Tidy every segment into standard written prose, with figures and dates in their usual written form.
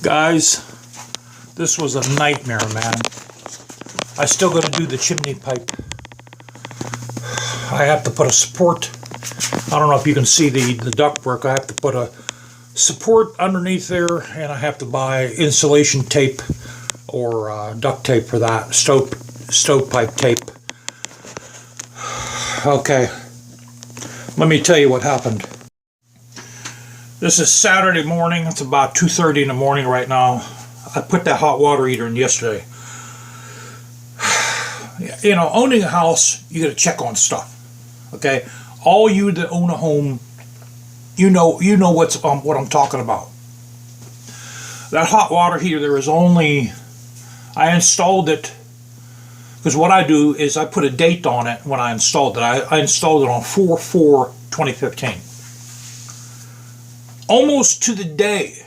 Guys, this was a nightmare, man. I still got to do the chimney pipe. I have to put a support. I don't know if you can see the ductwork. I have to put a support underneath there, and I have to buy insulation tape or duct tape for that. Stovepipe tape. Okay, let me tell you what happened. This is Saturday morning. It's about 2:30 in the morning right now. I put that hot water heater in yesterday. You know, owning a house, you got to check on stuff. Okay, all you that own a home, you know what I'm talking about. That hot water heater, there is only, I installed it because what I do is I put a date on it when I installed it. I installed it on 4/4/2015. Almost to the day,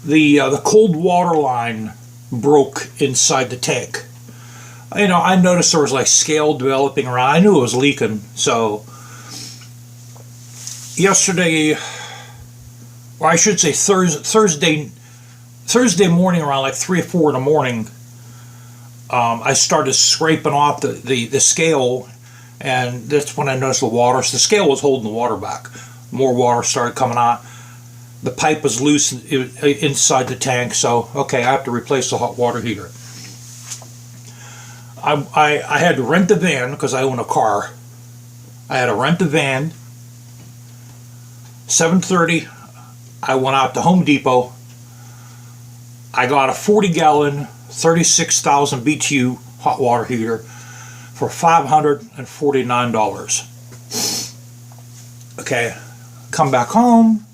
the cold water line broke inside the tank. You know, I noticed there was like scale developing around. I knew it was leaking. So yesterday, or I should say Thursday morning around like 3 or 4 in the morning, I started scraping off the scale, and that's when I noticed the water. So the scale was holding the water back. More water started coming out. The pipe was loose inside the tank, so okay, I have to replace the hot water heater. I had to rent a van because I own a car. I had to rent a van. 7:30, I went out to Home Depot. I got a 40-gallon, 36,000 BTU hot water heater for $549. Okay, come back home,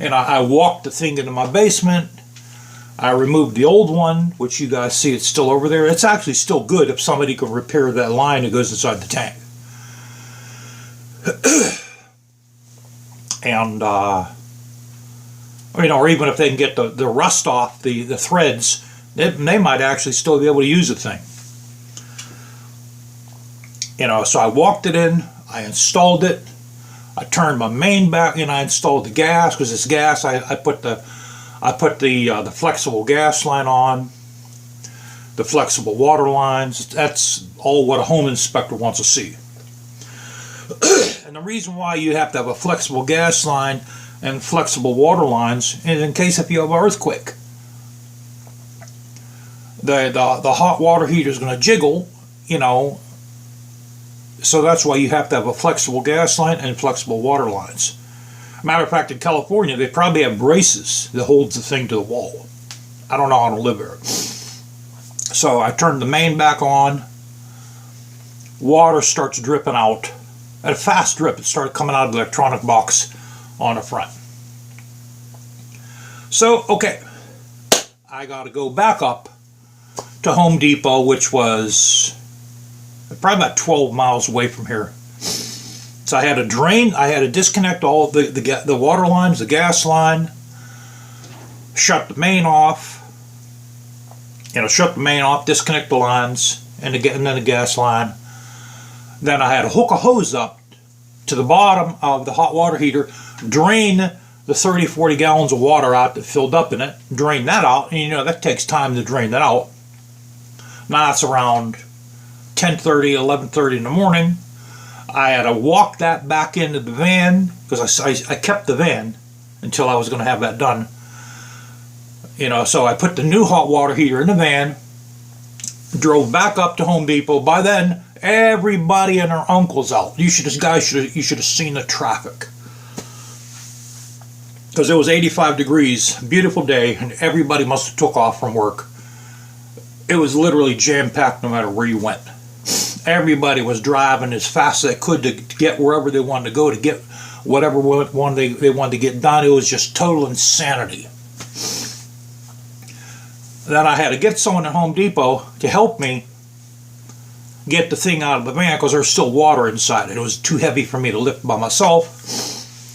and I walked the thing into my basement. I removed the old one, which you guys see it's still over there. It's actually still good if somebody could repair that line that goes inside the tank. And, you know, or even if they can get the rust off the threads, they might actually still be able to use the thing. You know, so I walked it in, I installed it, I turned my main back, and I installed the gas, because it's gas. I put the flexible gas line on, the flexible water lines. That's all what a home inspector wants to see. And the reason why you have to have a flexible gas line and flexible water lines is in case if you have an earthquake. The hot water heater is going to jiggle, you know, so that's why you have to have a flexible gas line and flexible water lines. Matter of fact, in California, they probably have braces that holds the thing to the wall. I don't know how to live there. So I turned the main back on. Water starts dripping out. At a fast drip, it started coming out of the electronic box on the front. So, okay, I got to go back up to Home Depot, which was probably about 12 miles away from here. So I had to drain, I had to disconnect all of the water lines, the gas line, shut the main off, disconnect the lines, and then the gas line. Then I had to hook a hose up to the bottom of the hot water heater, drain the 30-40 gallons of water out that filled up in it, drain that out, and you know that takes time to drain that out. Now it's around 10:30, 11:30 in the morning. I had to walk that back into the van because I kept the van until I was going to have that done. You know, so I put the new hot water heater in the van, drove back up to Home Depot. By then, everybody and their uncle's out. You should have seen the traffic, because it was 85 degrees, beautiful day, and everybody must have took off from work. It was literally jam-packed no matter where you went. Everybody was driving as fast as they could to get wherever they wanted to go, to get whatever one they wanted to get done. It was just total insanity. Then I had to get someone at Home Depot to help me get the thing out of the van because there's still water inside it. It was too heavy for me to lift by myself.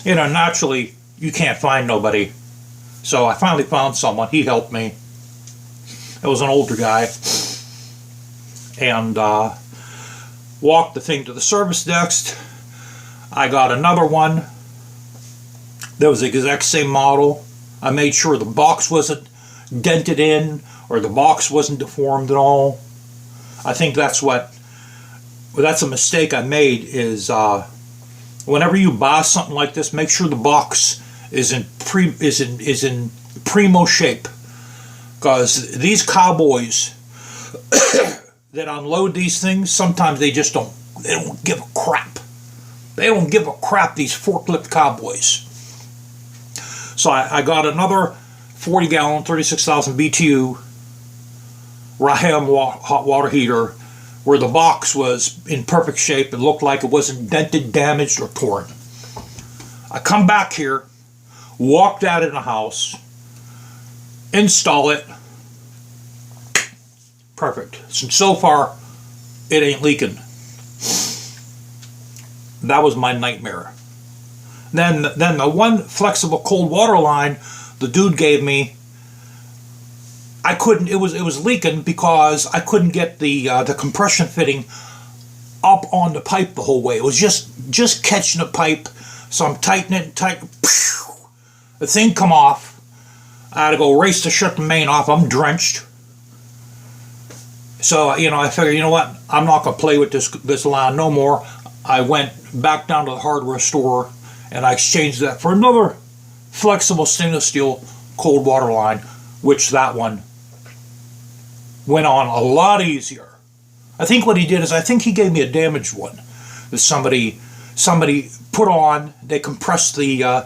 You know, naturally, you can't find nobody. So I finally found someone. He helped me. It was an older guy. And walked the thing to the service desk. I got another one that was the exact same model. I made sure the box wasn't dented in or the box wasn't deformed at all. I think that's a mistake I made is whenever you buy something like this, make sure the box is in primo shape, because these cowboys that unload these things, sometimes they don't give a crap. They don't give a crap, these forklift cowboys. So I got another 40 gallon 36,000 BTU Raham hot water heater where the box was in perfect shape. It looked like it wasn't dented, damaged, or torn. I come back here, walk that in the house, install it. Perfect. So far, it ain't leaking. That was my nightmare. Then the one flexible cold water line the dude gave me, I couldn't. It was leaking because I couldn't get the compression fitting up on the pipe the whole way. It was just catching the pipe. So I'm tightening it, the thing come off. I had to go race to shut the main off. I'm drenched. So I figured, you know what? I'm not gonna play with this line no more. I went back down to the hardware store and I exchanged that for another flexible stainless steel cold water line, which that one went on a lot easier. I think what he did is he gave me a damaged one that somebody put on. They compressed the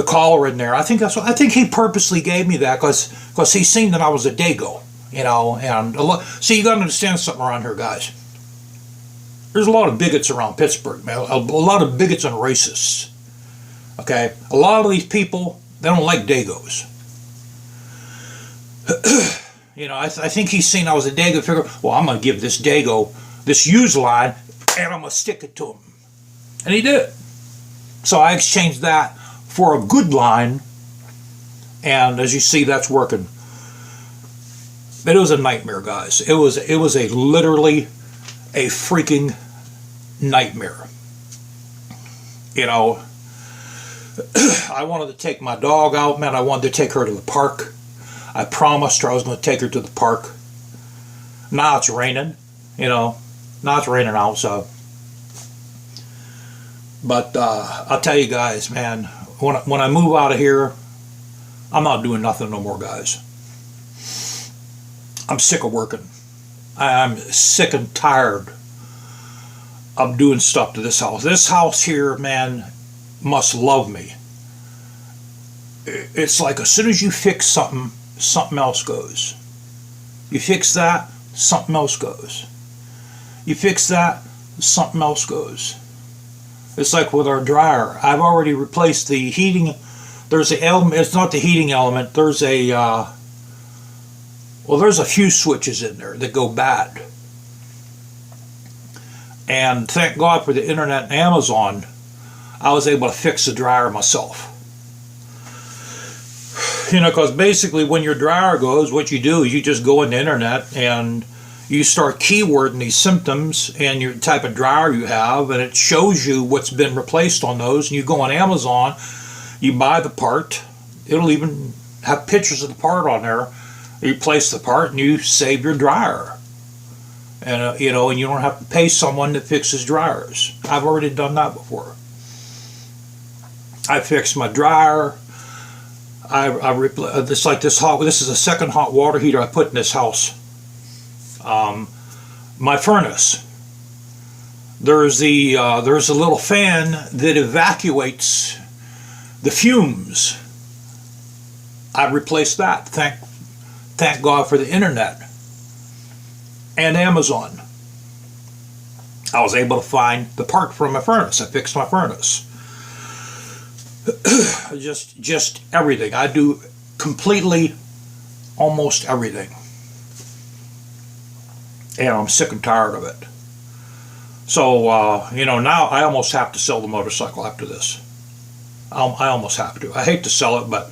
collar in there. I think he purposely gave me that because he seen that I was a Dago, and see, you got to understand something around here, guys. There's a lot of bigots around Pittsburgh, man. A lot of bigots and racists. Okay, a lot of these people, they don't like Dagos. I think he's seen I was a Dago. Figure, well, I'm gonna give this Dago this used line, and I'm gonna stick it to him, and he did. So I exchanged that for a good line, and as you see, that's working. But it was a nightmare, guys. It was literally a freaking nightmare. I wanted to take my dog out, man. I wanted to take her to the park. I promised her I was going to take her to the park. Now it's raining, Now it's raining out, so. But I'll tell you guys, man, when I move out of here, I'm not doing nothing no more, guys. I'm sick of working. I'm sick and tired of doing stuff to this house. This house here, man, must love me. It's like as soon as you fix something, something else goes. You fix that, something else goes. You fix that, something else goes. It's like with our dryer. I've already replaced the heating. There's an element. It's not the heating element. There's a there's a few switches in there that go bad. And thank God for the internet and Amazon, I was able to fix the dryer myself. Because basically when your dryer goes, what you do is you just go on the internet and you start keywording these symptoms and your type of dryer you have, and it shows you what's been replaced on those. And you go on Amazon, you buy the part. It'll even have pictures of the part on there. You place the part and you save your dryer. And and you don't have to pay someone that fixes dryers. I've already done that before. I fixed my dryer. This is a second hot water heater I put in this house. My furnace. There's a little fan that evacuates the fumes. I replaced that. Thank God for the internet and Amazon. I was able to find the part for my furnace. I fixed my furnace. just everything. I do completely almost everything. And I'm sick and tired of it. So, now I almost have to sell the motorcycle after this. I almost have to. I hate to sell it, but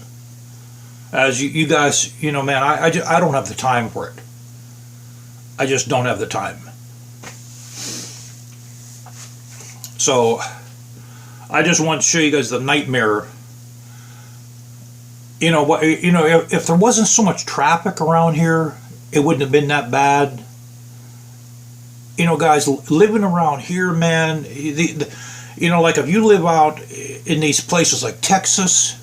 as you guys, man, I don't have the time for it. I just don't have the time. So, I just want to show you guys the nightmare. You know what? You know, if there wasn't so much traffic around here, it wouldn't have been that bad. You know, guys, living around here, man. You know, like if you live out in these places like Texas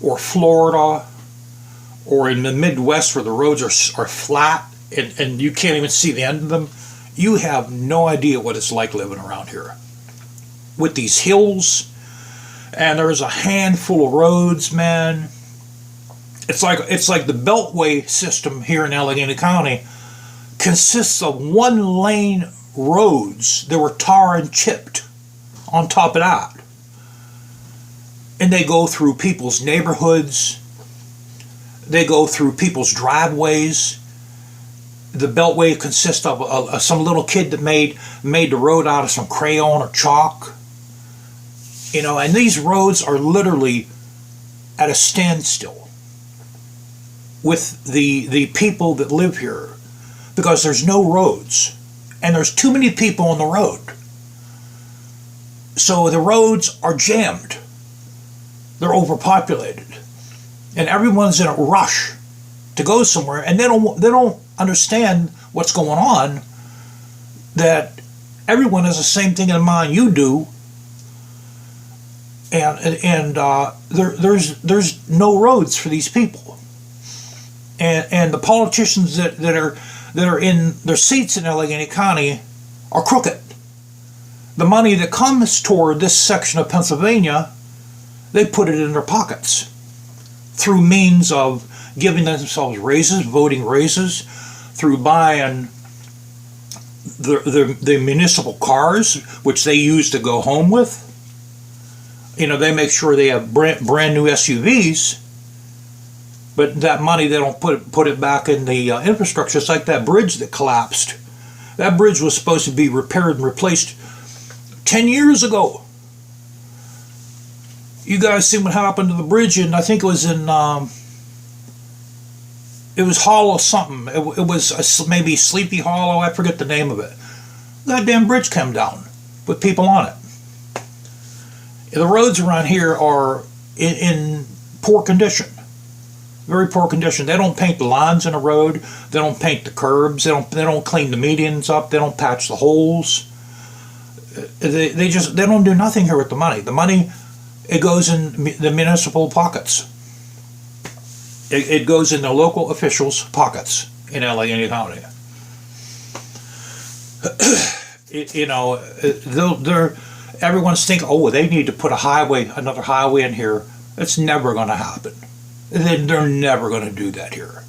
or Florida or in the Midwest where the roads are flat and you can't even see the end of them, you have no idea what it's like living around here. With these hills, and there's a handful of roads, man. It's like the Beltway system here in Allegheny County consists of one lane roads that were tar and chipped on top of that. And they go through people's neighborhoods. They go through people's driveways. The Beltway consists of some little kid that made the road out of some crayon or chalk. You know, and these roads are literally at a standstill with the people that live here because there's no roads and there's too many people on the road. So the roads are jammed. They're overpopulated. And everyone's in a rush to go somewhere, and they don't understand what's going on, that everyone has the same thing in mind you do. And there's no roads for these people, and the politicians that are in their seats in Allegheny County are crooked. The money that comes toward this section of Pennsylvania, they put it in their pockets through means of giving themselves raises, voting raises, through buying the municipal cars, which they use to go home with. You know, they make sure they have brand new SUVs, but that money they don't put it back in the infrastructure. It's like that bridge that collapsed. That bridge was supposed to be repaired and replaced 10 years ago. You guys see what happened to the bridge, and I think it was in it was Hollow something. It was maybe Sleepy Hollow. I forget the name of it. That damn bridge came down with people on it. The roads around here are in poor condition, very poor condition. They don't paint the lines in the road. They don't paint the curbs. They don't clean the medians up. They don't patch the holes. They don't do nothing here with the money. The money, it goes in the municipal pockets. It goes in the local officials' pockets in Allegheny County. You know, they're everyone's thinking, oh, they need to put another highway in here. It's never going to happen. They're never going to do that here.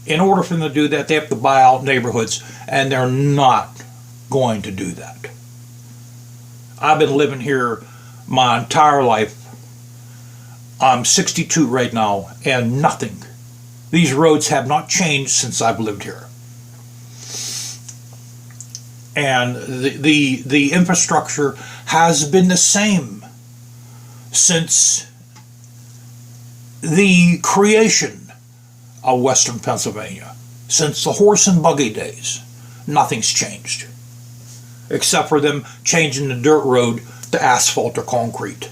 In order for them to do that, they have to buy out neighborhoods, and they're not going to do that. I've been living here my entire life. I'm 62 right now, and nothing. These roads have not changed since I've lived here. And the infrastructure has been the same since the creation of Western Pennsylvania. Since the horse and buggy days, nothing's changed. Except for them changing the dirt road to asphalt or concrete.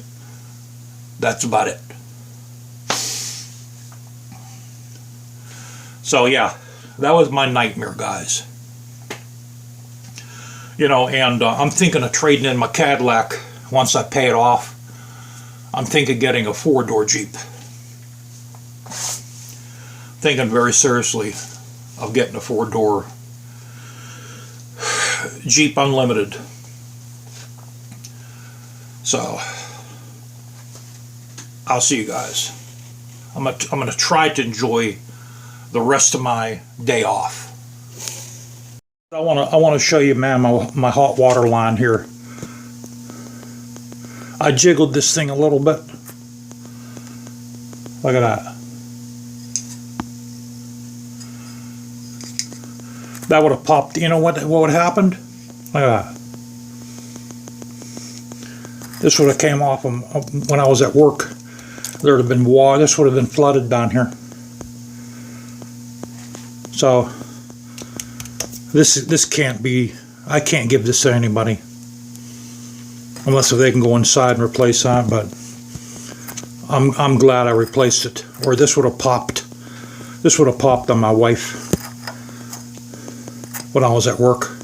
That's about it. So yeah, that was my nightmare, guys. You know, and I'm thinking of trading in my Cadillac once I pay it off. I'm thinking of getting a 4-door Jeep. Thinking very seriously of getting a 4-door Jeep Unlimited. So, I'll see you guys. I'm gonna try to enjoy the rest of my day off. I want to show you, man, my hot water line here. I jiggled this thing a little bit. Look at that. That would have popped. You know what would have happened? Look at that. This would have came off when I was at work. There would have been water. This would have been flooded down here. So this can't be. I can't give this to anybody unless they can go inside and replace that. But I'm glad I replaced it, or this would have popped. This would have popped on my wife when I was at work.